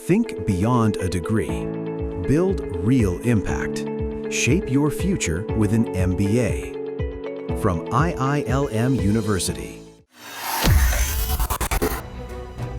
Think beyond a degree. Build real impact. Shape your future with an MBA. From IILM University.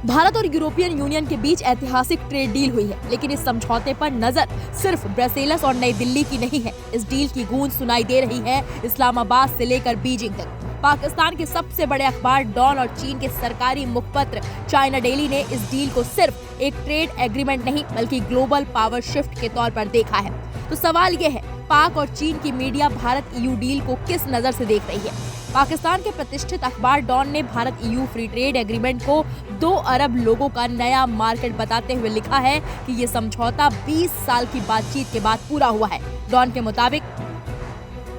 Bharat और European union के बीच ऐतिहासिक trade deal हुई है, लेकिन इस समझौते पर नजर सिर्फ ब्रसेल्स और नई दिल्ली की नहीं है। इस डील की गूंज सुनाई दे रही है इस्लामाबाद से लेकर बीजिंग तक। पाकिस्तान के सबसे बड़े अखबार डॉन और चीन के सरकारी मुखपत्र चाइना डेली ने इस डील को सिर्फ एक ट्रेड एग्रीमेंट नहीं बल्कि ग्लोबल पावर शिफ्ट के तौर पर देखा है। तो सवाल ये है, पाक और चीन की मीडिया भारत EU डील को किस नजर से देख रही है? पाकिस्तान के प्रतिष्ठित अखबार डॉन ने Bharat EU free trade agreement को 2 अरब लोगों का नया मार्केट बताते हुए लिखा है कि ये समझौता 20 साल की बातचीत के बाद पूरा हुआ है। डॉन के मुताबिक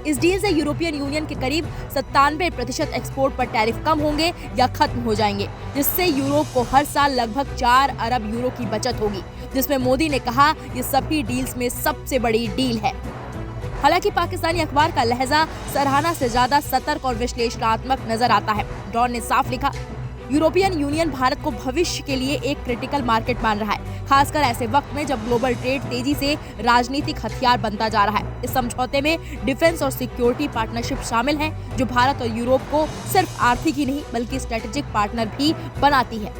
इस डील से यूरोपियन यूनियन के करीब 97% एक्सपोर्ट पर टैरिफ कम होंगे या खत्म हो जाएंगे, जिससे यूरोप को हर साल लगभग 4 अरब यूरो की बचत होगी, जिसमें मोदी ने कहा ये सभी डील्स में सबसे बड़ी डील है। हालांकि पाकिस्तानी अखबार का लहजा सराहना से ज्यादा सतर्क और विश्लेषणात्मक नजर आता है। डॉन ने साफ लिखा, यूरोपियन यूनियन भारत को भविष्य के लिए एक क्रिटिकल मार्केट मान रहा है, खासकर ऐसे वक्त में जब ग्लोबल ट्रेड तेजी से राजनीतिक हथियार बनता जा रहा है। इस समझौते में डिफेंस और सिक्योरिटी पार्टनरशिप शामिल है, जो भारत और यूरोप को सिर्फ आर्थिक ही नहीं बल्कि स्ट्रेटेजिक पार्टनर भी बनाती है।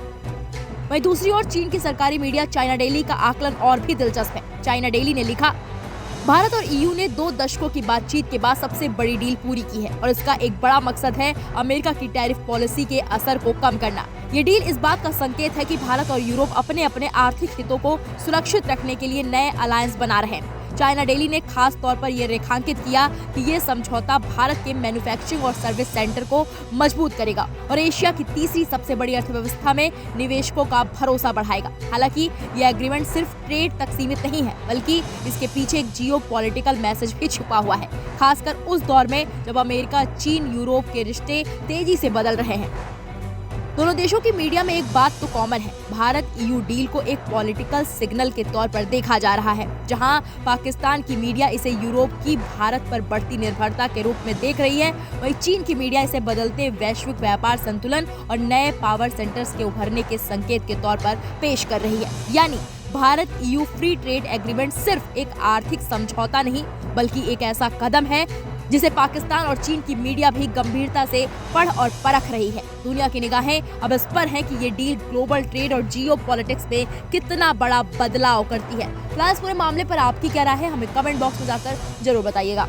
वहीं दूसरी ओर चीन की सरकारी मीडिया चाइना डेली का आकलन और भी दिलचस्प है। चाइना डेली ने लिखा, भारत और EU ने 2 दशकों की बातचीत के बाद सबसे बड़ी डील पूरी की है और इसका एक बड़ा मकसद है अमेरिका की टैरिफ पॉलिसी के असर को कम करना। ये डील इस बात का संकेत है कि भारत और यूरोप अपने अपने आर्थिक हितों को सुरक्षित रखने के लिए नए अलायंस बना रहे हैं। चाइना डेली ने खास तौर पर यह रेखांकित किया कि ये समझौता भारत के मैन्युफैक्चरिंग और सर्विस सेंटर को मजबूत करेगा और एशिया की तीसरी सबसे बड़ी अर्थव्यवस्था में निवेशकों का भरोसा बढ़ाएगा। हालांकि यह एग्रीमेंट सिर्फ ट्रेड तक सीमित नहीं है, बल्कि इसके पीछे एक जियोपॉलिटिकल मैसेज भी छुपा हुआ है, खासकर उस दौर में जब अमेरिका चीन यूरोप के रिश्ते तेजी से बदल रहे हैं। दोनों देशों की मीडिया में एक बात तो कॉमन है, भारत EU डील को एक पॉलिटिकल सिग्नल के तौर पर देखा जा रहा है। जहां पाकिस्तान की मीडिया इसे यूरोप की भारत पर बढ़ती निर्भरता के रूप में देख रही है, वहीं चीन की मीडिया इसे बदलते वैश्विक व्यापार संतुलन और नए पावर सेंटर्स के उभरने के संकेत के तौर पर पेश कर रही है। यानी Bharat EU free trade agreement सिर्फ एक आर्थिक समझौता नहीं बल्कि एक ऐसा कदम है जिसे पाकिस्तान और चीन की मीडिया भी गंभीरता से पढ़ और परख रही है। दुनिया की निगाहें अब इस पर हैं कि ये डील ग्लोबल ट्रेड और जियोपॉलिटिक्स में कितना बड़ा बदलाव करती है। फिलहाल इस पूरे मामले पर आपकी क्या राय है, हमें कमेंट बॉक्स में जाकर जरूर बताइएगा।